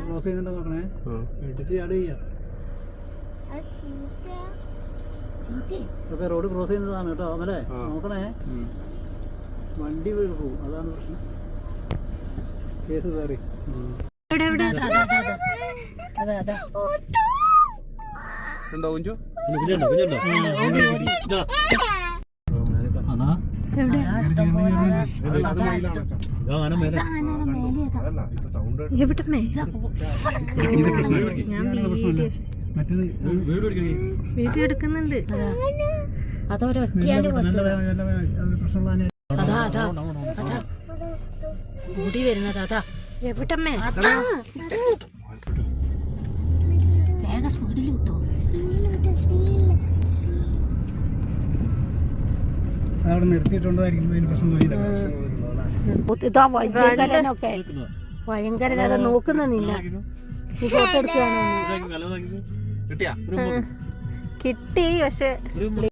Cross ചെയ്യുന്നുണ്ടോ നോക്കണേ. എടുത്ത് ആഡ് ചെയ്യാം. ഇതൊക്കെ റോഡ് ക്രോസ് ചെയ്യുന്നതാണ് കേട്ടോ. അമലേ നോക്കണേ, വണ്ടി വീണ് പോവും, അതാണ് പ്രശ്നം. കേസ് കയറി. വീഡിയോ എടുക്കുന്നുണ്ട്. അതൊരൊറ്റയാല് അതാ അതാ അതാ കൂടി വരുന്നത്. അതാ എവിടമ്മേ വേഗം സ്പീഡിൽ വിട്ടോ. അവിടെ നിർത്തിയിട്ടുണ്ടായിരിക്കും പ്രശ്നം. ഇതാ ഭയങ്കരനൊക്കെ ഭയങ്കര നോക്കുന്ന നിന്ന ഫോട്ടോ എടുക്കുകയാണ്. കിട്ടി പക്ഷെ